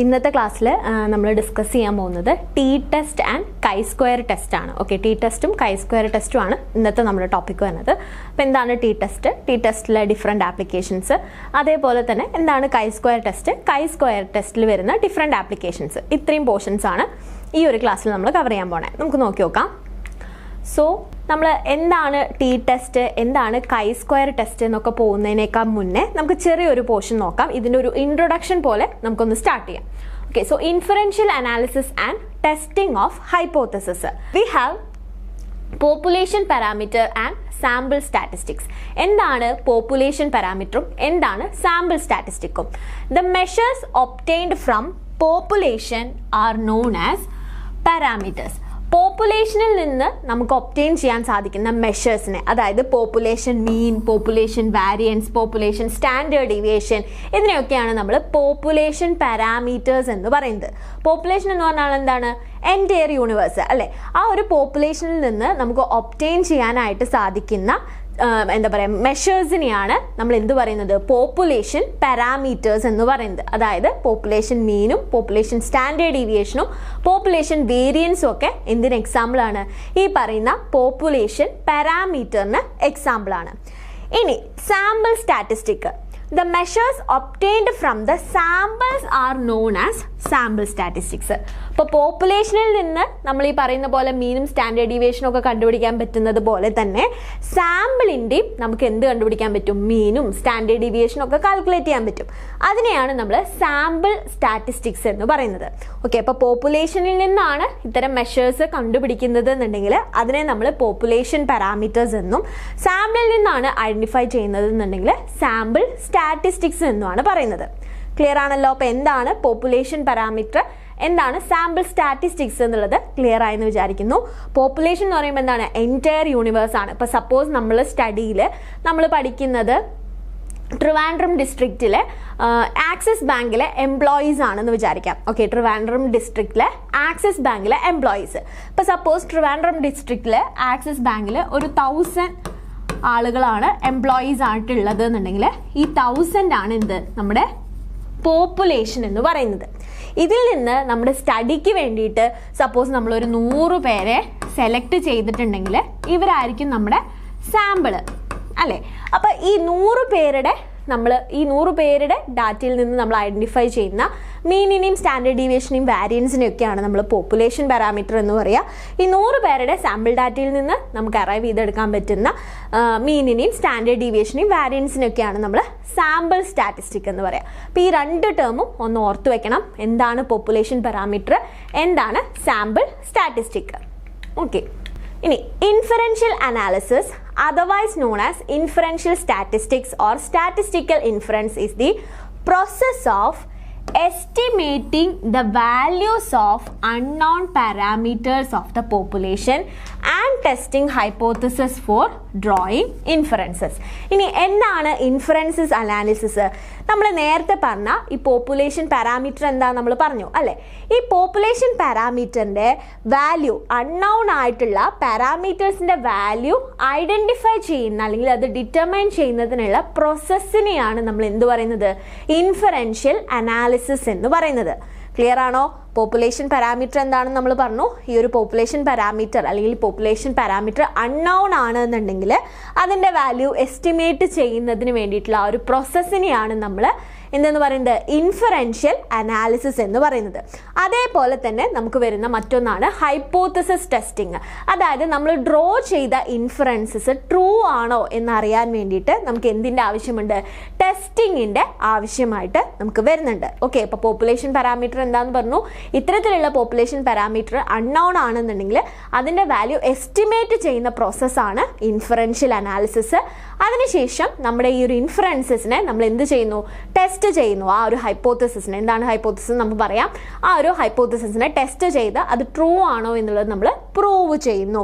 ഇന്നത്തെ ക്ലാസ്സിൽ നമ്മൾ ഡിസ്കസ് ചെയ്യാൻ പോകുന്നത് T test and chi square test ആണ്. ഓക്കെ, ടി ടെസ്റ്റും കൈ സ്ക്വയർ ടെസ്റ്റും ആണ് ഇന്നത്തെ നമ്മുടെ ടോപ്പിക് വരുന്നത്. അപ്പോൾ എന്താണ് ടി ടെസ്റ്റ്, ടി ടെസ്റ്റിലെ ഡിഫറെൻറ്റ് ആപ്ലിക്കേഷൻസ്, അതേപോലെ തന്നെ എന്താണ് chi square test, chi square ടെസ്റ്റിൽ വരുന്ന ഡിഫറെൻറ്റ് ആപ്ലിക്കേഷൻസ്, ഇത്രയും പോർഷൻസ് ആണ് ഈ ഒരു ക്ലാസ്സിൽ നമ്മൾ കവർ ചെയ്യാൻ പോണേ. നമുക്ക് നോക്കി നോക്കാം. സോ നമ്മൾ എന്താണ് ടി ടെസ്റ്റ്, എന്താണ് കൈ സ്ക്വയർ ടെസ്റ്റ് എന്നൊക്കെ പോകുന്നതിനേക്കാൾ മുന്നേ നമുക്ക് ചെറിയൊരു പോർഷൻ നോക്കാം. ഇതിൻ്റെ ഒരു ഇൻട്രൊഡക്ഷൻ പോലെ നമുക്കൊന്ന് സ്റ്റാർട്ട് ചെയ്യാം. Okay, so inferential analysis and testing of hypothesis. We have population parameter and sample statistics. എന്താണ് പോപ്പുലേഷൻ പാരാമീറ്ററും എന്താണ് സാമ്പിൾ സ്റ്റാറ്റിസ്റ്റിക്കും? The measures obtained from population are known as parameters. പോപ്പുലേഷനിൽ നിന്ന് നമുക്ക് ഒബ്റ്റെയിൻ ചെയ്യാൻ സാധിക്കുന്ന മെഷേഴ്സിനെ, അതായത് population mean, population variance, population standard deviation, ഇതിനെയൊക്കെയാണ് നമ്മൾ പോപ്പുലേഷൻ പാരാമീറ്റേഴ്സ് എന്ന് പറയുന്നത്. പോപ്പുലേഷൻ എന്ന് പറഞ്ഞാൽ എന്താണ്? എൻറ്റയർ യൂണിവേഴ്സ് അല്ലേ? ആ ഒരു പോപ്പുലേഷനിൽ നിന്ന് നമുക്ക് ഒബ്റ്റെയിൻ ചെയ്യാനായിട്ട് സാധിക്കുന്ന എന്താ പറയുക, മെഷേഴ്സിനെയാണ് നമ്മൾ എന്ത് പറയുന്നത്? പോപ്പുലേഷൻ പാരാമീറ്റേഴ്സ് എന്ന് പറയുന്നത്. അതായത് പോപ്പുലേഷൻ മീനും പോപ്പുലേഷൻ സ്റ്റാൻഡേർഡ് ഡീവിയേഷനും പോപ്പുലേഷൻ വേരിയൻസും ഒക്കെ എന്തിന് എക്സാമ്പിളാണ്? ഈ പറയുന്ന പോപ്പുലേഷൻ പാരാമീറ്ററിന് എക്സാമ്പിളാണ്. ഇനി sample statistic. The measures obtained from the samples are known as sample statistics. ഇപ്പോൾ പോപ്പുലേഷനിൽ നിന്ന് നമ്മൾ ഈ പറയുന്ന പോലെ മീനും സ്റ്റാൻഡേർഡ് ഡീവിയേഷനും ഒക്കെ കണ്ടുപിടിക്കാൻ പറ്റുന്നത് പോലെ തന്നെ സാമ്പിളിൻ്റെയും നമുക്ക് എന്ത് കണ്ടുപിടിക്കാൻ പറ്റും? മീനും സ്റ്റാൻഡേർഡ് ഡീവിയേഷനും ഒക്കെ കാൽക്കുലേറ്റ് ചെയ്യാൻ പറ്റും. അതിനെയാണ് നമ്മൾ സാമ്പിൾ സ്റ്റാറ്റിസ്റ്റിക്സ് എന്ന് പറയുന്നത്. ഓക്കെ, അപ്പോൾ പോപ്പുലേഷനിൽ നിന്നാണ് ഇത്തരം മെഷേഴ്സ് കണ്ടുപിടിക്കുന്നത് എന്നുണ്ടെങ്കിൽ അതിനെ നമ്മൾ പോപ്പുലേഷൻ പാരാമീറ്റേഴ്സ് എന്നും, സാമ്പിളിൽ നിന്നാണ് ഐഡൻറ്റിഫൈ ചെയ്യുന്നത് എന്നുണ്ടെങ്കിൽ സാമ്പിൾ സ്റ്റാറ്റിസ്റ്റിക്സ് എന്നുമാണ് പറയുന്നത്. ക്ലിയർ ആണല്ലോ? അപ്പോൾ എന്താണ് പോപ്പുലേഷൻ പാരാമീറ്റർ, എന്താണ് സാമ്പിൾ സ്റ്റാറ്റിസ്റ്റിക്സ് എന്നുള്ളത് ക്ലിയർ ആയെന്ന് വിചാരിക്കുന്നു. പോപ്പുലേഷൻ എന്ന് പറയുമ്പോൾ എന്താണ്? എൻറ്റയർ യൂണിവേഴ്സ് ആണ്. ഇപ്പോൾ സപ്പോസ് നമ്മൾ സ്റ്റഡിയിൽ നമ്മൾ പഠിക്കുന്നത് ട്രിവാൻഡ്രം ഡിസ്ട്രിക്റ്റിലെ ആക്സിസ് ബാങ്കിലെ എംപ്ലോയീസ് ആണെന്ന് വിചാരിക്കാം. ഓക്കെ, ട്രിവാൻഡ്രം ഡിസ്ട്രിക്റ്റിലെ ആക്സിസ് ബാങ്കിലെ എംപ്ലോയീസ്. ഇപ്പോൾ സപ്പോസ് ട്രിവാൻഡ്രം ഡിസ്ട്രിക്റ്റിലെ ആക്സിസ് ബാങ്കിൽ ഒരു 1000 ആളുകളാണ് എംപ്ലോയീസ് ആയിട്ടുള്ളത് എന്നുണ്ടെങ്കിൽ ഈ 1000 ആണ് എന്ത്? നമ്മുടെ പോപ്പുലേഷൻ എന്ന് പറയുന്നത്. ഇതിൽ നിന്ന് നമ്മുടെ സ്റ്റഡിക്ക് വേണ്ടിയിട്ട് സപ്പോസ് നമ്മളൊരു 100 പേരെ സെലക്ട് ചെയ്തിട്ടുണ്ടെങ്കിൽ ഇവരായിരിക്കും നമ്മുടെ സാമ്പിള് അല്ലേ? അപ്പോൾ ഈ 100 പേരുടെ ഡാറ്റയിൽ നിന്ന് നമ്മൾ ഐഡൻറ്റിഫൈ ചെയ്യുന്ന മീനിനെയും സ്റ്റാൻഡേർഡ് ഡീവിയേഷനെയും വാരിയൻസിനെയൊക്കെയാണ് നമ്മൾ പോപ്പുലേഷൻ പാരാമീറ്റർ എന്ന് പറയുക. ഈ 100 പേരുടെ സാമ്പിൾ ഡാറ്റയിൽ നിന്ന് നമുക്ക് അറൈവ് ചെയ്തെടുക്കാൻ പറ്റുന്ന മീനിനെയും സ്റ്റാൻഡേർഡ് ഡീവിയേഷനെയും വാരിയൻസിനെയൊക്കെയാണ് നമ്മൾ സാമ്പിൾ സ്റ്റാറ്റിസ്റ്റിക് എന്ന് പറയുക. അപ്പോൾ ഈ 2 ടേമും ഒന്ന് ഓർത്ത് വെക്കണം. എന്താണ് പോപ്പുലേഷൻ പാരാമീറ്റർ, എന്താണ് സാമ്പിൾ സ്റ്റാറ്റിസ്റ്റിക്. ഓക്കെ, ഇനി inferential analysis, otherwise known as inferential statistics or statistical inference, is the process of estimating the values of unknown parameters of the population and testing hypothesis for drawing inferences. ഇനി എന്താണ് inferences analysis? നമ്മൾ നേരത്തെ പറഞ്ഞ ഈ population parameter എന്താ നമ്മൾ പറഞ്ഞു അല്ലേ? ഈ പോപ്പുലേഷൻ പാരാമീറ്ററിൻ്റെ വാല്യൂ, അൺനൗൺ ആയിട്ടുള്ള പാരാമീറ്റേഴ്സിൻ്റെ വാല്യൂ ഐഡൻറ്റിഫൈ ചെയ്യുന്ന അല്ലെങ്കിൽ അത് ഡിറ്റർമൈൻ ചെയ്യുന്നതിനുള്ള പ്രോസസ്സിനെയാണ് നമ്മൾ എന്ത് പറയുന്നത്? ഇൻഫറൻഷ്യൽ അനാലിസിസ് എന്ന് പറയുന്നത്. ക്ലിയർ ആണോ? പോപ്പുലേഷൻ പാരാമീറ്റർ എന്താണെന്ന് നമ്മൾ പറഞ്ഞു. ഈ ഒരു പോപ്പുലേഷൻ പാരാമീറ്റർ അല്ലെങ്കിൽ പോപ്പുലേഷൻ പാരാമീറ്റർ അൺനൗൺ ആണ് എന്നുണ്ടെങ്കിൽ അതിൻ്റെ വാല്യൂ എസ്റ്റിമേറ്റ് ചെയ്യുന്നതിന് വേണ്ടിയിട്ടുള്ള ആ ഒരു പ്രോസസ്സിനെയാണ് നമ്മൾ എന്തെന്ന് പറയുന്നത്? ഇൻഫറൻഷ്യൽ അനാലിസിസ് എന്ന് പറയുന്നത്. അതേപോലെ തന്നെ നമുക്ക് വരുന്ന മറ്റൊന്നാണ് ഹൈപ്പോത്തസിസ് ടെസ്റ്റിംഗ്. അതായത് നമ്മൾ ഡ്രോ ചെയ്ത ഇൻഫറൻസസ് ട്രൂ ആണോ എന്നറിയാൻ വേണ്ടിയിട്ട് നമുക്ക് എന്തിൻ്റെ ആവശ്യമുണ്ട്? ടെസ്റ്റിങ്ങിൻ്റെ ആവശ്യമായിട്ട് നമുക്ക് വരുന്നുണ്ട്. ഓക്കെ, അപ്പോൾ പോപ്പുലേഷൻ പാരാമീറ്റർ എന്താണെന്ന് പറഞ്ഞു. ഇത്തരത്തിലുള്ള പോപ്പുലേഷൻ പാരാമീറ്റർ അൺനൗൺ ആണെന്നുണ്ടെങ്കിൽ അതിൻ്റെ വാല്യൂ എസ്റ്റിമേറ്റ് ചെയ്യുന്ന പ്രോസസ്സാണ് ഇൻഫറൻഷ്യൽ അനാലിസിസ്. അതിനുശേഷം നമ്മുടെ ഈ ഒരു ഇൻഫറൻസസിനെ നമ്മൾ എന്ത് ചെയ്യുന്നു? ടെസ്റ്റ് ചെയ്യുന്നു. ആ ഒരു ഹൈപ്പോത്തസിസിനെ, എന്താണ് ഹൈപ്പോത്തസിസ് നമുക്ക് പറയാം, ആ ഒരു ഹൈപ്പോത്തസിസിനെ ടെസ്റ്റ് ചെയ്ത് അത് ട്രൂ ആണോ എന്നുള്ളത് നമ്മൾ പ്രൂവ് ചെയ്യുന്നു.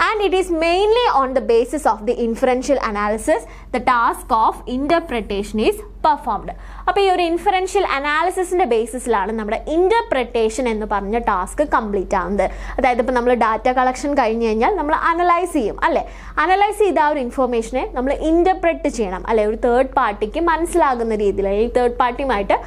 And it is mainly on the basis of the inferential analysis the task of interpretation is performed. അപ്പോൾ ഈ ഒരു ഇൻഫറൻഷ്യൽ അനാലിസിസിൻ്റെ ബേസിസിലാണ് നമ്മുടെ ഇന്റർപ്രിട്ടേഷൻ എന്ന് പറഞ്ഞ ടാസ്ക് കംപ്ലീറ്റ് ആവുന്നത്. അതായത് ഇപ്പോൾ നമ്മൾ ഡാറ്റ കളക്ഷൻ കഴിഞ്ഞ് കഴിഞ്ഞാൽ നമ്മൾ അനലൈസ് ചെയ്യും അല്ലേ? അനലൈസ് ചെയ്ത ആ ഒരു ഇൻഫോർമേഷനെ നമ്മൾ ഇന്റർപ്രറ്റ് ചെയ്യണം അല്ലെ? ഒരു തേർഡ് പാർട്ടിക്ക് മനസ്സിലാകുന്ന രീതിയിൽ, അല്ലെങ്കിൽ തേർഡ് പാർട്ടിയുമായിട്ട്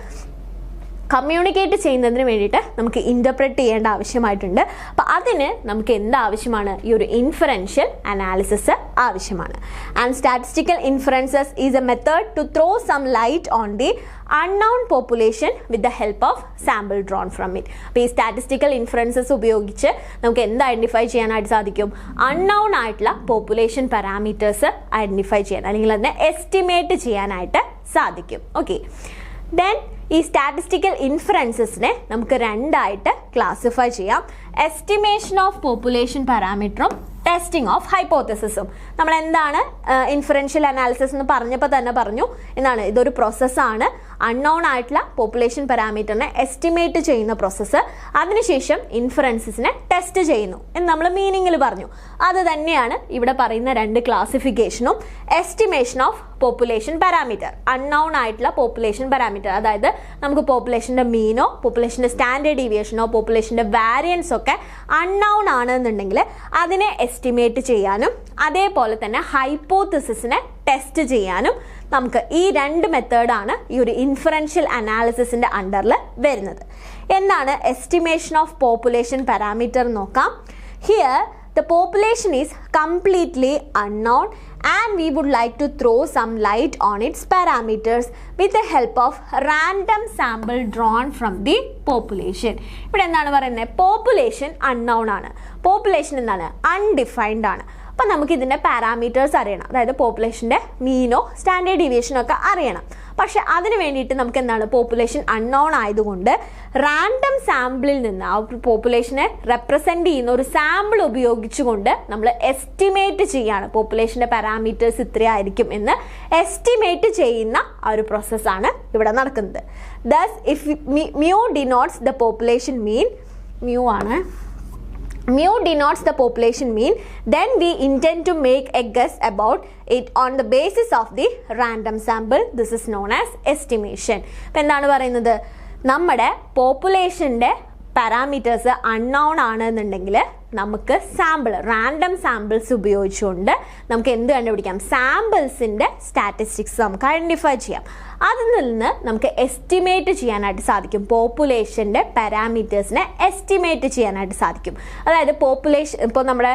കമ്മ്യൂണിക്കേറ്റ് ചെയ്യുന്നതിന് വേണ്ടിയിട്ട് നമുക്ക് ഇൻ്റർപ്രറ്റ് ചെയ്യേണ്ട ആവശ്യമായിട്ടുണ്ട്. അപ്പോൾ അതിന് നമുക്ക് എന്ത് ആവശ്യമാണ്? ഈ ഒരു ഇൻഫറൻഷ്യൽ അനാലിസിസ് ആവശ്യമാണ്. And statistical inferences is a method to throw some light on the unknown population with the help of sample drawn from it. അപ്പോൾ ഈ സ്റ്റാറ്റിസ്റ്റിക്കൽ ഇൻഫറൻസസ് ഉപയോഗിച്ച് നമുക്ക് എന്ത് ഐഡൻറ്റിഫൈ ചെയ്യാനായിട്ട് സാധിക്കും? അൺനൗൺ ആയിട്ടുള്ള പോപ്പുലേഷൻ പാരാമീറ്റേഴ്സ് ഐഡൻറ്റിഫൈ ചെയ്യാൻ, അല്ലെങ്കിൽ അതിനെ എസ്റ്റിമേറ്റ് ചെയ്യാനായിട്ട് സാധിക്കും. ഓക്കെ, ദെൻ ഈ സ്റ്റാറ്റിസ്റ്റിക്കൽ ഇൻഫറൻസസിനെ നമുക്ക് രണ്ടായിട്ട് ക്ലാസിഫൈ ചെയ്യാം. എസ്റ്റിമേഷൻ ഓഫ് പോപ്പുലേഷൻ പാരാമീറ്ററും ടെസ്റ്റിംഗ് ഓഫ് ഹൈപ്പോത്തസിസും. നമ്മൾ എന്താണ് ഇൻഫറൻഷ്യൽ അനാലിസിസ് എന്ന് പറഞ്ഞപ്പോൾ തന്നെ പറഞ്ഞു, എന്താണ് ഇതൊരു പ്രോസസ്സാണ്. അൺനോൺ ആയിട്ടുള്ള പോപ്പുലേഷൻ പാരാമീറ്ററിനെ എസ്റ്റിമേറ്റ് ചെയ്യുന്ന പ്രോസസ്സ്, അതിനുശേഷം ഇൻഫറൻസസിനെ ടെസ്റ്റ് ചെയ്യുന്നു എന്ന് നമ്മൾ മീനിങ്ങിൽ പറഞ്ഞു. അത് തന്നെയാണ് ഇവിടെ പറയുന്ന രണ്ട് ക്ലാസിഫിക്കേഷനും. Estimation of population parameter, unknown ആയിട്ടുള്ള പോപ്പുലേഷൻ പാരാമീറ്റർ, അതായത് നമുക്ക് പോപ്പുലേഷൻ്റെ മീനോ പോപ്പുലേഷൻ്റെ സ്റ്റാൻഡേർഡ് ഡീവിയേഷനോ പോപ്പുലേഷൻ്റെ വാരിയൻസ് ഒക്കെ അൺനോൺ ആണെന്നുണ്ടെങ്കിൽ അതിനെ എസ്റ്റിമേറ്റ് ചെയ്യാനും അതേപോലെ തന്നെ ഹൈപ്പോത്തസിസിനെ ടെസ്റ്റ് ചെയ്യാനും നമുക്ക് ഈ രണ്ട് മെത്തേഡാണ് ഈ ഒരു ഇൻഫറൻഷ്യൽ അനാലിസിസിൻ്റെ അണ്ടറിൽ വരുന്നത്. എന്താണ് എസ്റ്റിമേഷൻ ഓഫ് പോപ്പുലേഷൻ പാരാമീറ്റർ നോക്കാം. Here the population is completely unknown and we would like to throw some light on its parameters with the help of random sample drawn from the population. ഇവിടെ എന്താണ് പറയുന്നത്? Population unknown ആണ്. Population എന്താണ്? Undefined ആണ്. അപ്പം നമുക്ക് ഇതിൻ്റെ parameters അറിയണം, അതായത് പോപ്പുലേഷൻ്റെ മീനോ സ്റ്റാൻഡേർഡ് ഡീവിയേഷനോ ഒക്കെ അറിയണം. പക്ഷെ അതിന് വേണ്ടിയിട്ട് നമുക്ക് എന്താണ്? പോപ്പുലേഷൻ അൺനോൺ ആയതുകൊണ്ട് റാൻഡം സാമ്പിളിൽ നിന്ന് ആ പോപ്പുലേഷനെ റെപ്രസെൻ്റ് ചെയ്യുന്ന ഒരു സാമ്പിൾ ഉപയോഗിച്ചുകൊണ്ട് നമ്മൾ എസ്റ്റിമേറ്റ് ചെയ്യാണ്. പോപ്പുലേഷൻ്റെ പാരാമീറ്റേഴ്സ് ഇത്രയായിരിക്കും എന്ന് എസ്റ്റിമേറ്റ് ചെയ്യുന്ന ആ ഒരു പ്രോസസ്സാണ് ഇവിടെ നടക്കുന്നത്. Thus if mu denotes the population mean, mu denotes the population mean, then we intend to make a guess about it on the basis of the random sample. This is known as estimation. അപ്പോൾ എന്താണ് പറയുന്നത്? നമ്മുടെ പോപ്പുലേഷൻ്റെ parameters unknown ആണെന്നുണ്ടെങ്കിൽ നമുക്ക് random samples ഉപയോഗിച്ചുകൊണ്ട് നമുക്ക് എന്ത് കണ്ടുപിടിക്കാം? സാമ്പിൾസിൻ്റെ സ്റ്റാറ്റിസ്റ്റിക്സ് നമുക്ക് ഐഡൻറ്റിഫൈ ചെയ്യാം. അതിൽ നിന്ന് നമുക്ക് എസ്റ്റിമേറ്റ് ചെയ്യാനായിട്ട് സാധിക്കും. പോപ്പുലേഷൻ്റെ പാരാമീറ്റേഴ്സിനെ എസ്റ്റിമേറ്റ് ചെയ്യാനായിട്ട് സാധിക്കും. അതായത് പോപ്പുലേഷൻ ഇപ്പോൾ നമ്മുടെ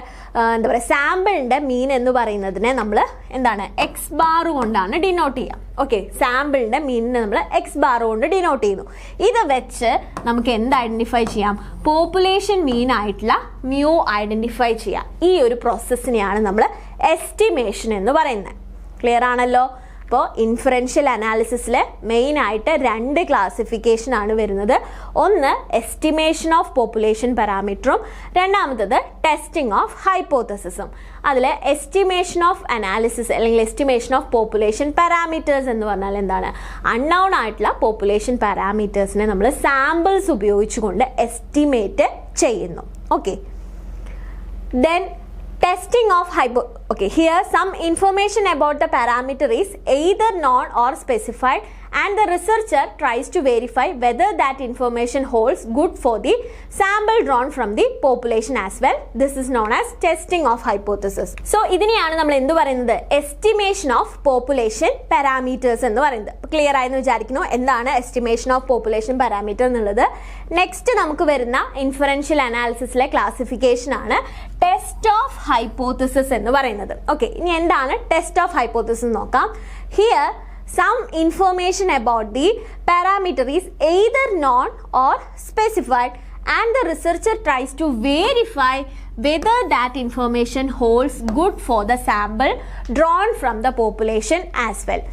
എന്താ പറയുക, സാമ്പിളിൻ്റെ മീൻ എന്ന് പറയുന്നതിനെ നമ്മൾ എന്താണ് എക്സ് ബാർ കൊണ്ടാണ് ഡിനോട്ട് ചെയ്യുക. ഓക്കെ, സാമ്പിളിൻ്റെ മീനിനെ നമ്മൾ എക്സ് ബാർ കൊണ്ട് ഡിനോട്ട് ചെയ്യുന്നു. ഇത് വെച്ച് നമുക്ക് എന്ത് ഐഡൻറ്റിഫൈ ചെയ്യാം? പോപ്പുലേഷൻ മീൻ ആയിട്ടുള്ള മ്യൂ ഐഡൻറ്റിഫൈ ചെയ്യാം. ഈ ഒരു പ്രോസസ്സിനെയാണ് നമ്മൾ എസ്റ്റിമേഷൻ എന്ന് പറയുന്നത്. ക്ലിയർ ആണല്ലോ? അപ്പോൾ ഇൻഫറൻഷ്യൽ അനാലിസിസിൽ മെയിനായിട്ട് രണ്ട് ക്ലാസിഫിക്കേഷൻ ആണ് വരുന്നത്. ഒന്ന് എസ്റ്റിമേഷൻ ഓഫ് പോപ്പുലേഷൻ പാരാമീറ്ററും രണ്ടാമത്തത് ടെസ്റ്റിംഗ് ഓഫ് ഹൈപ്പോത്തസിസും. അതിൽ എസ്റ്റിമേഷൻ ഓഫ് അനാലിസിസ് അല്ലെങ്കിൽ എസ്റ്റിമേഷൻ ഓഫ് പോപ്പുലേഷൻ പാരാമീറ്റേഴ്സ് എന്ന് പറഞ്ഞാൽ എന്താണ്? അൺനോൺ ആയിട്ടുള്ള പോപ്പുലേഷൻ പാരാമീറ്റേഴ്സിനെ നമ്മൾ സാമ്പിൾസ് ഉപയോഗിച്ചുകൊണ്ട് എസ്റ്റിമേറ്റ് ചെയ്യുന്നു. Okay, then testing of okay, here some information about the parameter is either known or specified and the researcher tries to verify whether that information holds good for the sample drawn from the population as well. This is known as testing of hypothesis. So ഇതിനെയാണ് നമ്മൾ എന്ത് പറയുന്നത്? Estimation of population parameters എന്ന് പറയുന്നത്. Clear ആയെന്ന് വിചാരിക്കുന്നു എന്താണ് estimation of population parameter എന്നുള്ളത്. നെക്സ്റ്റ് നമുക്ക് വരുന്ന ഇൻഫറൻഷ്യൽ അനാലിസിസിലെ ക്ലാസിഫിക്കേഷൻ ആണ് ടെസ്റ്റ് ഓഫ് ഹൈപ്പോത്തസിസ് എന്ന് പറയുന്നത്. ഓക്കെ, ഇനി എന്താണ് ടെസ്റ്റ് ഓഫ് ഹൈപ്പോത്തസിസ് നോക്കാം. Here some information about the parameter is either known or specified and the researcher tries to verify whether that information holds good for the sample drawn from the population as well.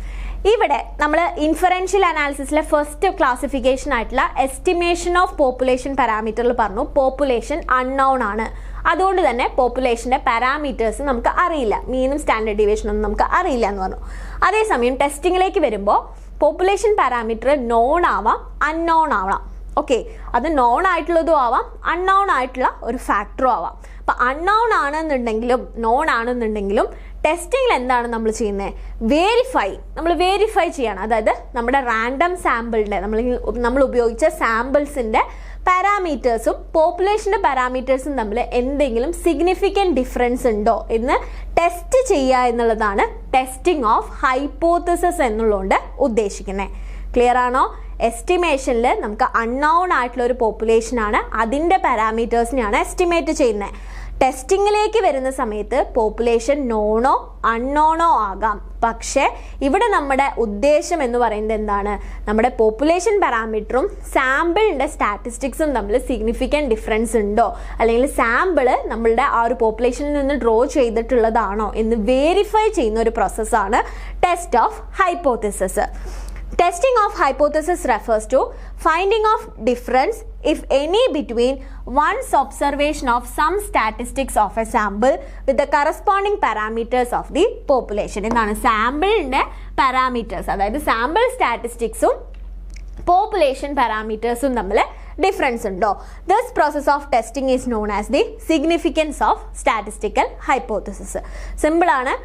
ഇവിടെ നമ്മൾ inferential അനാലിസിസിലെ first classification ആയിട്ടുള്ള estimation of population പാരാമീറ്ററിൽ പറഞ്ഞു population unknown ആണ്. അതുകൊണ്ട് തന്നെ പോപ്പുലേഷൻ്റെ parameters നമുക്ക് അറിയില്ല, മീനും സ്റ്റാൻഡേർഡ് ഡീവിയേഷനും ഒന്നും നമുക്ക് അറിയില്ല എന്ന് പറഞ്ഞു. അതേസമയം ടെസ്റ്റിങ്ങിലേക്ക് വരുമ്പോൾ പോപ്പുലേഷൻ പാരാമീറ്റർ നോൺ ആവാം, അൺനോൺ ആവാം. ഓക്കെ, അത് നോൺ ആയിട്ടുള്ളതും ആവാം, അൺനോൺ ആയിട്ടുള്ള ഒരു ഫാക്ടറും ആവാം. അപ്പം അൺനോൺ ആണെന്നുണ്ടെങ്കിലും നോൺ ആണെന്നുണ്ടെങ്കിലും ടെസ്റ്റിങ്ങിൽ എന്താണ് നമ്മൾ ചെയ്യുന്നത്? നമ്മൾ വെരിഫൈ ചെയ്യണം. അതായത് നമ്മുടെ റാൻഡം സാമ്പിളിൻ്റെ നമ്മൾ ഉപയോഗിച്ച സാമ്പിൾസിൻ്റെ പാരാമീറ്റേഴ്സും പോപ്പുലേഷൻ്റെ പാരാമീറ്റേഴ്സും തമ്മിൽ എന്തെങ്കിലും സിഗ്നിഫിക്കൻറ്റ് ഡിഫറൻസ് ഉണ്ടോ എന്ന് ടെസ്റ്റ് ചെയ്യുക എന്നുള്ളതാണ് ടെസ്റ്റിംഗ് ഓഫ് ഹൈപ്പോത്തസിസ് എന്നുള്ളതുകൊണ്ട് ഉദ്ദേശിക്കുന്നത്. ക്ലിയർ ആണോ? എസ്റ്റിമേഷനിൽ നമുക്ക് അൺനോൺ ആയിട്ടുള്ള ഒരു പോപ്പുലേഷൻ ആണ്, അതിൻ്റെ പാരാമീറ്റേഴ്സിനെയാണ് എസ്റ്റിമേറ്റ് ചെയ്യുന്നത്. ടെസ്റ്റിങ്ങിലേക്ക് വരുന്ന സമയത്ത് പോപ്പുലേഷൻ നോണോ അൺനോണോ ആകാം. പക്ഷേ ഇവിടെ നമ്മുടെ ഉദ്ദേശം എന്ന് പറയുന്നത് എന്താണ്? നമ്മുടെ പോപ്പുലേഷൻ പാരാമീറ്ററും സാമ്പിളിൻ്റെ സ്റ്റാറ്റിസ്റ്റിക്സും തമ്മിൽ സിഗ്നിഫിക്കൻറ്റ് ഡിഫറൻസ് ഉണ്ടോ, അല്ലെങ്കിൽ സാമ്പിള് നമ്മളുടെ ആ ഒരു പോപ്പുലേഷനിൽ നിന്ന് ഡ്രോ ചെയ്തിട്ടുള്ളതാണോ എന്ന് വെരിഫൈ ചെയ്യുന്ന ഒരു പ്രോസസ്സാണ് test of hypothesis. Testing of hypothesis refers to finding of difference, if any, between one's observation of some statistics of a sample with the corresponding parameters of the population. എന്താണ് സാമ്പിളിൻ്റെ parameters, അതായത് sample സ്റ്റാറ്റിസ്റ്റിക്സും population പാരാമീറ്റേഴ്സും തമ്മിൽ difference ഉണ്ടോ? This process of testing is known as the significance of statistical hypothesis. സിമ്പിളാണ്.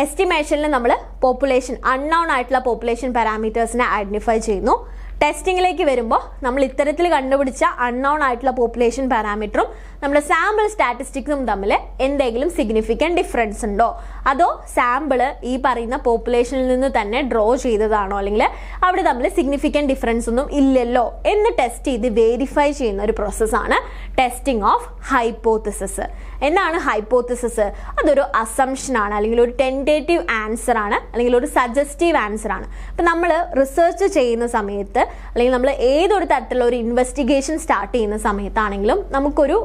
എസ്റ്റിമേഷനിൽ നമ്മൾ population unknown ആയിട്ടുള്ള population പാരാമീറ്റേഴ്സിനെ identify ചെയ്യുന്നു. ടെസ്റ്റിങ്ങിലേക്ക് വരുമ്പോൾ നമ്മൾ ഇത്തരത്തിൽ കണ്ടുപിടിച്ച അൺനോൺ ആയിട്ടുള്ള പോപ്പുലേഷൻ പാരാമീറ്ററും നമ്മുടെ സാമ്പിൾ സ്റ്റാറ്റിസ്റ്റിക്സും തമ്മിൽ എന്തെങ്കിലും സിഗ്നിഫിക്കൻറ്റ് ഡിഫറൻസ് ഉണ്ടോ, അതോ സാമ്പിള് ഈ പറയുന്ന പോപ്പുലേഷനിൽ നിന്ന് തന്നെ ഡ്രോ ചെയ്തതാണോ, അല്ലെങ്കിൽ അവിടെ തമ്മിൽ സിഗ്നിഫിക്കൻറ്റ് ഡിഫറൻസ് ഒന്നും ഇല്ലല്ലോ എന്ന് ടെസ്റ്റ് ചെയ്ത് വെരിഫൈ ചെയ്യുന്ന ഒരു പ്രോസസ്സാണ് ടെസ്റ്റിംഗ് ഓഫ് ഹൈപ്പോത്തിസിസ്. എന്താണ് ഹൈപ്പോത്തിസിസ്? അതൊരു അസംഷനാണ്, അല്ലെങ്കിൽ ഒരു ടെൻറ്റേറ്റീവ് ആൻസർ ആണ്, അല്ലെങ്കിൽ ഒരു സജസ്റ്റീവ് ആൻസർ ആണ്. ഇപ്പം നമ്മൾ റിസർച്ച് ചെയ്യുന്ന സമയത്ത്, അല്ലെങ്കിൽ നമ്മൾ ഏതൊരു തരത്തിലുള്ള ഒരു ഇൻവെസ്റ്റിഗേഷൻ സ്റ്റാർട്ട് ചെയ്യുന്ന സമയത്താണെങ്കിലും നമുക്കൊരു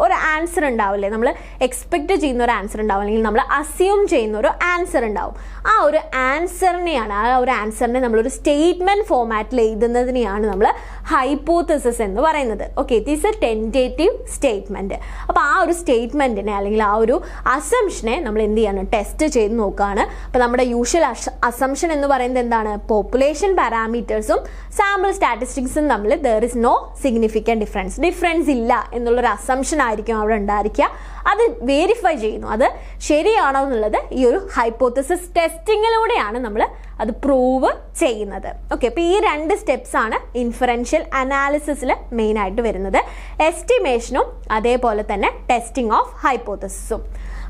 ഒരു ആൻസർ ഉണ്ടാവില്ലേ, നമ്മൾ എക്സ്പെക്ട് ചെയ്യുന്ന ഒരു ആൻസർ ഉണ്ടാവും, അല്ലെങ്കിൽ നമ്മൾ അസ്യൂം ചെയ്യുന്ന ഒരു ആൻസർ ഉണ്ടാവും. ആ ഒരു ആൻസറിനെ നമ്മളൊരു സ്റ്റേറ്റ്മെന്റ് ഫോമാറ്റിൽ എഴുതുന്നതിനെയാണ് നമ്മൾ ഹൈപ്പോത്തിസിസ് എന്ന് പറയുന്നത്. Okay, it is A tentative statement. അപ്പോൾ ആ ഒരു സ്റ്റേറ്റ്മെന്റിനെ അല്ലെങ്കിൽ ആ ഒരു അസംഷനെ നമ്മൾ എന്ത് ചെയ്യാണ്? ടെസ്റ്റ് ചെയ്ത് നോക്കുകയാണ്. അപ്പോൾ നമ്മുടെ യൂഷ്വൽ അസംഷൻ എന്ന് പറയുന്നത് എന്താണ്? പോപ്പുലേഷൻ പാരാമീറ്റേഴ്സും സാമ്പിൾ സ്റ്റാറ്റിസ്റ്റിക്സും തമ്മിൽ there is no significant difference ഇല്ല എന്നുള്ളൊരു അസംഷൻ ആയിരിക്കും അവിടെ ഉണ്ടായിരിക്കുക. അത് വെരിഫൈ ചെയ്യുന്നു, അത് ശരിയാണോ എന്നുള്ളത് ഈ ഒരു ഹൈപ്പോത്തിസിസ് ടെസ്റ്റിങ്ങിലൂടെയാണ് നമ്മൾ അത് പ്രൂവ് ചെയ്യുന്നത്. ഓക്കെ, അപ്പോൾ ഈ രണ്ട് സ്റ്റെപ്സ് ആണ് ഇൻഫറൻഷ്യൽ അനാലിസിസിൽ മെയിൻ ആയിട്ട് വരുന്നത്, എസ്റ്റിമേഷനും അതേപോലെ തന്നെ ടെസ്റ്റിംഗ് ഓഫ് ഹൈപ്പോത്തിസിസും.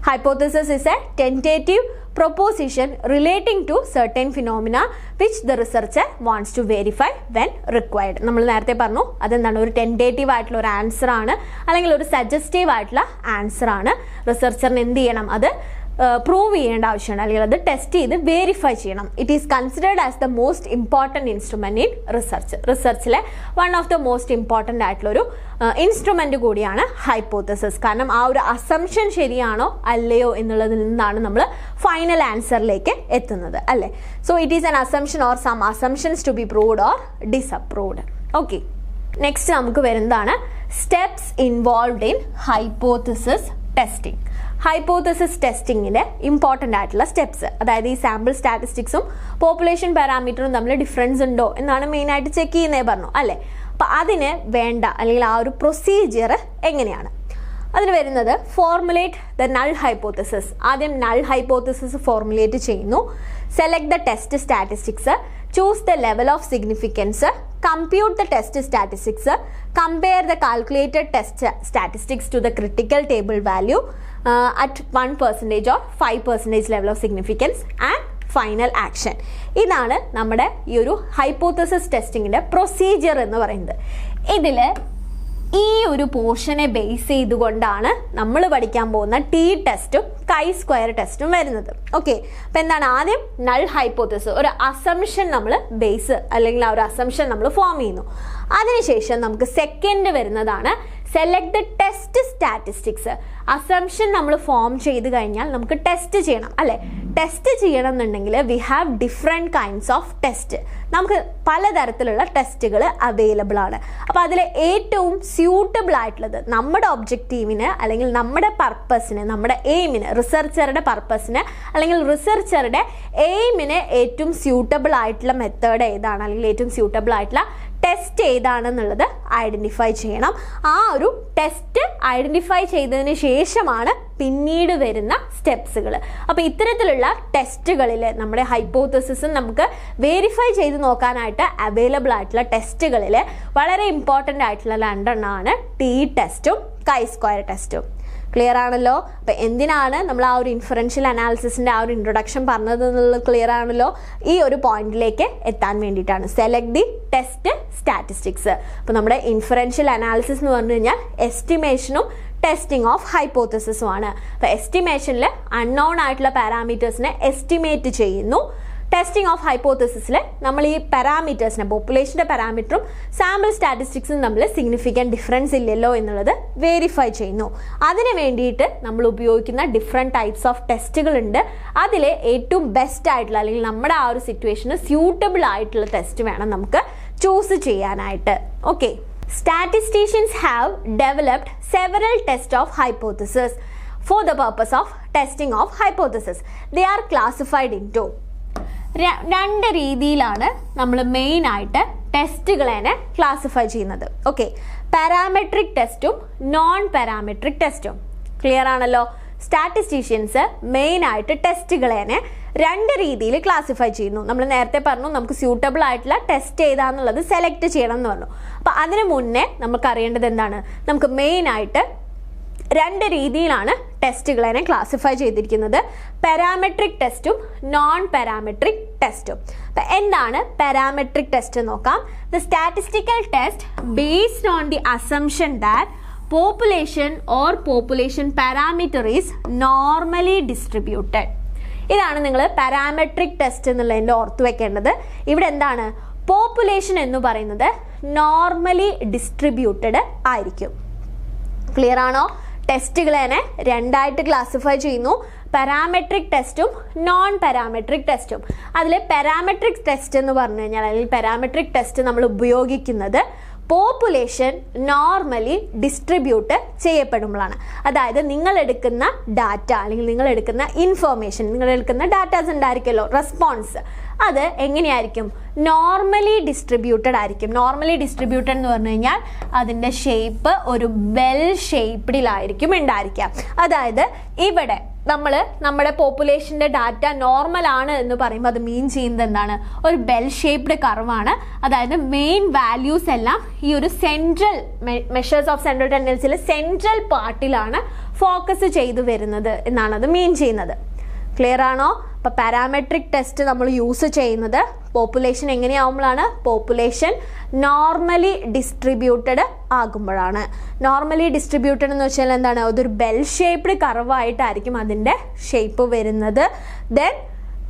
Hypothesis is a tentative proposition relating to certain phenomena which the researcher wants to verify when required. നമ്മൾ നേരത്തെ പറഞ്ഞു അതെന്താണ്? ഒരു ടെൻറ്റേറ്റീവ് ആയിട്ടുള്ള ഒരു ആൻസർ ആണ്, അല്ലെങ്കിൽ ഒരു സജസ്റ്റീവ് ആയിട്ടുള്ള ആൻസർ ആണ്. റിസർച്ചറിന് എന്ത് ചെയ്യണം? അത് പ്രൂവ് ചെയ്യേണ്ട ആവശ്യമാണ്, അല്ലെങ്കിൽ അത് ടെസ്റ്റ് ചെയ്ത് വെരിഫൈ ചെയ്യണം. It is considered as the most important instrument in റിസർച്ചിലെ one of the most important ആയിട്ടുള്ളൊരു ഇൻസ്ട്രുമെൻ്റ് കൂടിയാണ് ഹൈപ്പോത്തിസിസ്. കാരണം ആ ഒരു അസംഷൻ ശരിയാണോ അല്ലയോ എന്നുള്ളതിൽ നിന്നാണ് നമ്മൾ ഫൈനൽ ആൻസറിലേക്ക് എത്തുന്നത്, അല്ലേ? So it is an assumption or some assumptions to be proved or disproved. Okay, next നമുക്ക് വരുന്നതാണ് steps involved in hypothesis testing. Hypothesis ടെസ്റ്റിങ്ങിൻ്റെ ഇമ്പോർട്ടൻ്റ് ആയിട്ടുള്ള സ്റ്റെപ്സ്, അതായത് ഈ സാമ്പിൾ സ്റ്റാറ്റിസ്റ്റിക്സും പോപ്പുലേഷൻ പാരാമീറ്ററും തമ്മിൽ ഡിഫറൻസ് ഉണ്ടോ എന്നാണ് മെയിനായിട്ട് ചെക്ക് ചെയ്യുന്നേ പറഞ്ഞു, അല്ലേ? അപ്പം അതിന് വേണ്ട അല്ലെങ്കിൽ ആ ഒരു പ്രൊസീജിയർ എങ്ങനെയാണ്? അതിന് വരുന്നത് ഫോർമുലേറ്റ് ദ നൾ ഹൈപ്പോത്തിസിസ്. ആദ്യം നൾ ഹൈപ്പോത്തിസിസ് ഫോർമുലേറ്റ് ചെയ്യുന്നു. Select the test statistics, choose the level of significance, compute the test statistics, compare the calculated test statistics to the critical table value at 1% or 5% level of significance and final action. ഇതാണ് നമ്മുടെ ഈ ഒരു hypothesis ടെസ്റ്റിങ്ങിൻ്റെ procedure എന്ന് പറയുന്നത്. ഇതിൽ ഈ ഒരു പോർഷനെ base ചെയ്തുകൊണ്ടാണ് നമ്മൾ പഠിക്കാൻ പോകുന്ന ടി ടെസ്റ്റും കൈ സ്ക്വയർ ടെസ്റ്റും വരുന്നത്. ഓക്കെ, അപ്പം എന്താണ്? ആദ്യം നൾ ഹൈപ്പോത്തിസിസ്, ഒരു അസംഷൻ നമ്മൾ ബേസ് അല്ലെങ്കിൽ ആ ഒരു അസംഷൻ നമ്മൾ ഫോം ചെയ്യുന്നു. അതിനുശേഷം നമുക്ക് സെക്കൻഡ് വരുന്നതാണ് select the test statistics. Assumption നമ്മൾ ഫോം ചെയ്ത് കഴിഞ്ഞാൽ നമുക്ക് ടെസ്റ്റ് ചെയ്യണം, അല്ലേ? ടെസ്റ്റ് ചെയ്യണം എന്നുണ്ടെങ്കിൽ we have different kinds of test. നമുക്ക് പലതരത്തിലുള്ള ടെസ്റ്റുകൾ അവൈലബിൾ ആണ്. അപ്പോൾ അതിൽ ഏറ്റവും സ്യൂട്ടബിൾ ആയിട്ടുള്ളത് നമ്മുടെ ഒബ്ജക്റ്റീവിന് അല്ലെങ്കിൽ നമ്മുടെ പർപ്പസിന്, നമ്മുടെ എയിമിന്, റിസർച്ചറുടെ പർപ്പസിന് അല്ലെങ്കിൽ റിസർച്ചറുടെ എയിമിന് ഏറ്റവും സ്യൂട്ടബിൾ ആയിട്ടുള്ള മെത്തേഡ് ഏതാണ്, അല്ലെങ്കിൽ ഏറ്റവും സ്യൂട്ടബിൾ ആയിട്ടുള്ള ടെസ്റ്റ് ഏതാണെന്നുള്ളത് ഐഡൻറ്റിഫൈ ചെയ്യണം. ആ ഒരു ടെസ്റ്റ് ഐഡൻറ്റിഫൈ ചെയ്തതിന് ശേഷമാണ് പിന്നീട് വരുന്ന സ്റ്റെപ്സുകൾ. അപ്പോൾ ഇത്തരത്തിലുള്ള ടെസ്റ്റുകളിൽ നമ്മുടെ ഹൈപ്പോത്തിസിസും നമുക്ക് വെരിഫൈ ചെയ്ത് നോക്കാനായിട്ട് അവൈലബിൾ ആയിട്ടുള്ള ടെസ്റ്റുകളിൽ വളരെ ഇമ്പോർട്ടൻ്റ് ആയിട്ടുള്ള രണ്ടെണ്ണമാണ് ടി ടെസ്റ്റും കൈ സ്ക്വയർ ടെസ്റ്റും. ക്ലിയർ ആണല്ലോ? അപ്പം എന്തിനാണ് നമ്മൾ ആ ഒരു ഇൻഫറൻഷ്യൽ അനാലിസിസിൻ്റെ ആ ഒരു ഇൻട്രൊഡക്ഷൻ പറഞ്ഞത് എന്നുള്ളത് ക്ലിയർ ആണല്ലോ? ഈ ഒരു പോയിന്റിലേക്ക് എത്താൻ വേണ്ടിയിട്ടാണ്. Select the test statistics. അപ്പോൾ നമ്മുടെ ഇൻഫറൻഷ്യൽ അനാലിസിസ് എന്ന് പറഞ്ഞു കഴിഞ്ഞാൽ എസ്റ്റിമേഷനും ടെസ്റ്റിംഗ് ഓഫ് ഹൈപ്പോത്തസിസും ആണ്. അപ്പോൾ എസ്റ്റിമേഷനിൽ അൺനോൺ ആയിട്ടുള്ള പാരാമീറ്റേഴ്സിനെ എസ്റ്റിമേറ്റ് ചെയ്യുന്നു. ടെസ്റ്റിംഗ് ഓഫ് ഹൈപ്പോത്തസിസിൽ നമ്മൾ ഈ പാരാമീറ്റേഴ്സിനെ, പോപ്പുലേഷൻ്റെ പാരാമീറ്ററും സാമ്പിൾ സ്റ്റാറ്റിസ്റ്റിക്സും തമ്മിൽ സിഗ്നിഫിക്കൻറ്റ് ഡിഫറൻസ് ഇല്ലല്ലോ എന്നുള്ളത് വെരിഫൈ ചെയ്യുന്നു. അതിന് വേണ്ടിയിട്ട് നമ്മൾ ഉപയോഗിക്കുന്ന ഡിഫറെൻറ്റ് ടൈപ്സ് ഓഫ് ടെസ്റ്റുകളുണ്ട്. അതിൽ ഏറ്റവും ബെസ്റ്റ് ആയിട്ടുള്ള, അല്ലെങ്കിൽ നമ്മുടെ ആ ഒരു സിറ്റുവേഷന് സ്യൂട്ടബിൾ ആയിട്ടുള്ള ടെസ്റ്റ് വേണം നമുക്ക് ചൂസ് ചെയ്യാനായിട്ട്. Okay, statisticians have developed several tests of hypothesis for the purpose of testing of hypothesis. They are classified into രണ്ട് രീതിയിലാണ് നമ്മൾ മെയിൻ ആയിട്ട് ടെസ്റ്റുകളെ ക്ലാസിഫൈ ചെയ്യുന്നത്. ഓക്കെ, പാരാമെട്രിക് ടെസ്റ്റും നോൺ പാരാമെട്രിക് ടെസ്റ്റും. ക്ലിയർ ആണല്ലോ? സ്റ്റാറ്റിസ്റ്റീഷ്യൻസ് മെയിൻ ആയിട്ട് ടെസ്റ്റുകളെ രണ്ട് രീതിയിൽ ക്ലാസിഫൈ ചെയ്യുന്നു. നമ്മൾ നേരത്തെ പറഞ്ഞു നമുക്ക് സ്യൂട്ടബിൾ ആയിട്ടുള്ള ടെസ്റ്റ് ഏതാന്നുള്ളത് സെലക്ട് ചെയ്യണം എന്ന് പറഞ്ഞു. അപ്പോൾ അതിന് മുന്നേ നമുക്ക് അറിയേണ്ടത് എന്താണ്? നമുക്ക് മെയിൻ ആയിട്ട് രണ്ട് രീതിയിലാണ് ടെസ്റ്റുകളെ ക്ലാസിഫൈ ചെയ്തിരിക്കുന്നത്, പാരാമെട്രിക് ടെസ്റ്റും നോൺ പാരാമെട്രിക് ടെസ്റ്റും. അപ്പം എന്താണ് പാരാമെട്രിക് ടെസ്റ്റ് നോക്കാം. The statistical test based on the assumption that population or population parameter is normally distributed. ഇതാണ് നിങ്ങൾ പാരാമെട്രിക് ടെസ്റ്റ് എന്നുള്ളതിൻ്റെ ഓർത്ത് വെക്കേണ്ടത്. ഇവിടെ എന്താണ്? പോപ്പുലേഷൻ എന്ന് പറയുന്നത് നോർമലി ഡിസ്ട്രിബ്യൂട്ടഡ് ആയിരിക്കും. ക്ലിയർ ആണോ? ടെസ്റ്റുകളെ രണ്ടായിട്ട് ക്ലാസിഫൈ ചെയ്യുന്നു, പാരാമെട്രിക് ടെസ്റ്റും നോൺ പാരാമെട്രിക് ടെസ്റ്റും. അതിൽ പാരാമെട്രിക് ടെസ്റ്റ് എന്ന് പറഞ്ഞു കഴിഞ്ഞാൽ, അല്ലെങ്കിൽ പാരാമെട്രിക് ടെസ്റ്റ് നമ്മൾ ഉപയോഗിക്കുന്നത് പോപ്പുലേഷൻ നോർമലി ഡിസ്ട്രിബ്യൂട്ട് ചെയ്യപ്പെടുമ്പോഴാണ്. അതായത് നിങ്ങൾ എടുക്കുന്ന ഡാറ്റ, അല്ലെങ്കിൽ നിങ്ങൾ എടുക്കുന്ന ഇൻഫർമേഷൻ, നിങ്ങൾ എടുക്കുന്ന ഡാറ്റാസ് ഉണ്ടായിരിക്കുമല്ലോ, റെസ്പോൺസ്, അത് എങ്ങനെയായിരിക്കും? നോർമലി ഡിസ്ട്രിബ്യൂട്ടഡ് ആയിരിക്കും. നോർമലി ഡിസ്ട്രിബ്യൂട്ടഡ് എന്ന് പറഞ്ഞു കഴിഞ്ഞാൽ അതിൻ്റെ ഷേപ്പ് ഒരു ബെൽ ഷേപ്ഡിലായിരിക്കും ഉണ്ടായിരിക്കുക. അതായത് ഇവിടെ നമ്മൾ നമ്മുടെ പോപ്പുലേഷൻ്റെ ഡാറ്റ നോർമൽ ആണ് എന്ന് പറയുമ്പോൾ അത് മീൻ ചെയ്യുന്നത് എന്താണ്? ഒരു ബെൽ ഷേപ്ഡ് കർവാണ്. അതായത് മെയിൻ വാല്യൂസ് എല്ലാം ഈ ഒരു സെൻട്രൽ മെഷേഴ്സ് ഓഫ് സെൻട്രൽ ടെൻഡൻസിയിൽ സെൻട്രൽ പാർട്ടിലാണ് ഫോക്കസ് ചെയ്തു വരുന്നത് എന്നാണ് അത് മീൻ ചെയ്യുന്നത്. ക്ലിയർ ആണോ? അപ്പോൾ പാരാമെട്രിക് ടെസ്റ്റ് നമ്മൾ യൂസ് ചെയ്യുന്നത് പോപ്പുലേഷൻ എങ്ങനെയാവുമ്പോഴാണ്? പോപ്പുലേഷൻ നോർമലി ഡിസ്ട്രിബ്യൂട്ടഡ് ആകുമ്പോഴാണ്. നോർമലി ഡിസ്ട്രിബ്യൂട്ടഡ് എന്ന് വെച്ചാൽ എന്താണ്? അതൊരു ബെൽ ഷേപ്ഡ് കർവായിട്ടായിരിക്കും അതിൻ്റെ ഷേപ്പ് വരുന്നത്. ദെൻ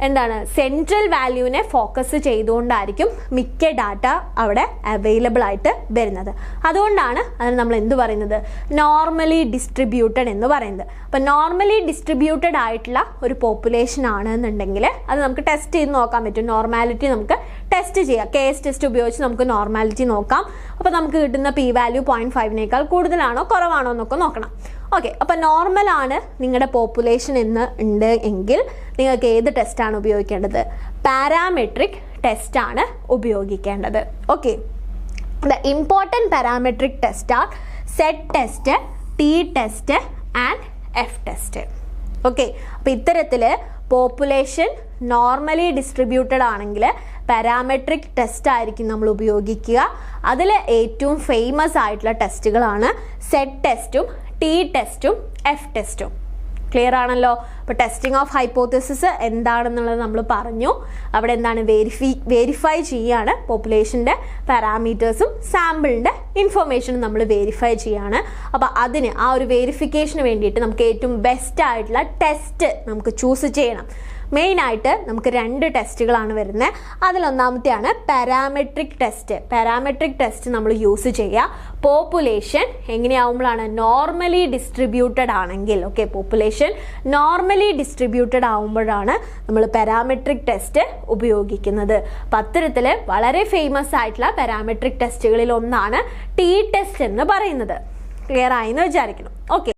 എന്താണ്? സെൻട്രൽ വാല്യൂവിനെ ഫോക്കസ് ചെയ്തുകൊണ്ടായിരിക്കും മിക്ക ഡാറ്റ അവിടെ അവൈലബിൾ ആയിട്ട് വരുന്നത്. അതുകൊണ്ടാണ് അതിന് നമ്മൾ എന്ത് പറയുന്നത്? നോർമലി ഡിസ്ട്രിബ്യൂട്ടഡ് എന്ന് പറയുന്നത്. അപ്പം നോർമലി ഡിസ്ട്രിബ്യൂട്ടഡ് ആയിട്ടുള്ള ഒരു പോപ്പുലേഷൻ ആണെന്നുണ്ടെങ്കിൽ അത് നമുക്ക് ടെസ്റ്റ് ചെയ്ത് നോക്കാൻ പറ്റും. നോർമാലിറ്റി നമുക്ക് ടെസ്റ്റ് ചെയ്യാം. കേസ് ടെസ്റ്റ് ഉപയോഗിച്ച് നമുക്ക് നോർമാലിറ്റി നോക്കാം. അപ്പോൾ നമുക്ക് കിട്ടുന്ന പി വാല്യൂ 0.5 കൂടുതലാണോ കുറവാണോ എന്നൊക്കെ നോക്കണം. ഓക്കെ, അപ്പോൾ നോർമലാണ് നിങ്ങളുടെ പോപ്പുലേഷൻ എന്ന് ഉണ്ട് എങ്കിൽ നിങ്ങൾക്ക് ഏത് ടെസ്റ്റാണ് ഉപയോഗിക്കേണ്ടത്? പാരാമെട്രിക് ടെസ്റ്റാണ് ഉപയോഗിക്കേണ്ടത്. Okay, the important parametric test are Z test, T test and F test. Okay, അപ്പോൾ ഇത്തരത്തിൽ പോപ്പുലേഷൻ നോർമലി ഡിസ്ട്രിബ്യൂട്ടഡ് ആണെങ്കിൽ പാരാമെട്രിക് ടെസ്റ്റ് ആയിരിക്കും നമ്മൾ ഉപയോഗിക്കുക. അതിൽ ഏറ്റവും ഫേമസ് ആയിട്ടുള്ള ടെസ്റ്റുകളാണ് സെറ്റ് ടെസ്റ്റും ടി ടെസ്റ്റും എഫ് ടെസ്റ്റും. ക്ലിയർ ആണല്ലോ? അപ്പോൾ ടെസ്റ്റിംഗ് ഓഫ് ഹൈപ്പോത്തസിസ് എന്താണെന്നുള്ളത് നമ്മൾ പറഞ്ഞു. അവിടെ എന്താണ്? വെരിഫൈ ചെയ്യാണ് പോപ്പുലേഷൻ്റെ പാരാമീറ്റേഴ്സും സാമ്പിളിൻ്റെ ഇൻഫർമേഷനും നമ്മൾ വെരിഫൈ ചെയ്യാണ്. അപ്പോൾ അതിന് ആ ഒരു വെരിഫിക്കേഷന് വേണ്ടിയിട്ട് നമുക്ക് ഏറ്റവും ബെസ്റ്റ് ആയിട്ടുള്ള ടെസ്റ്റ് നമുക്ക് ചൂസ് ചെയ്യണം. മെയിനായിട്ട് നമുക്ക് രണ്ട് ടെസ്റ്റുകളാണ് വരുന്നത്. അതിലൊന്നാമത്തെയാണ് പാരാമെട്രിക് ടെസ്റ്റ്. പാരാമെട്രിക് ടെസ്റ്റ് നമ്മൾ യൂസ് ചെയ്യുക പോപ്പുലേഷൻ എങ്ങനെയാവുമ്പോഴാണ്? നോർമലി ഡിസ്ട്രിബ്യൂട്ടഡ് ആണെങ്കിൽ. ഓക്കെ, പോപ്പുലേഷൻ നോർമലി ഡിസ്ട്രിബ്യൂട്ടഡ് ആവുമ്പോഴാണ് നമ്മൾ പാരാമെട്രിക് ടെസ്റ്റ് ഉപയോഗിക്കുന്നത്. അപ്പം അത്തരത്തിൽ വളരെ ഫേമസ് ആയിട്ടുള്ള പാരാമെട്രിക് ടെസ്റ്റുകളിൽ ഒന്നാണ് ടി ടെസ്റ്റ് എന്ന് പറയുന്നത്. ക്ലിയർ ആയി എന്ന് വിചാരിക്കണം. ഓക്കെ.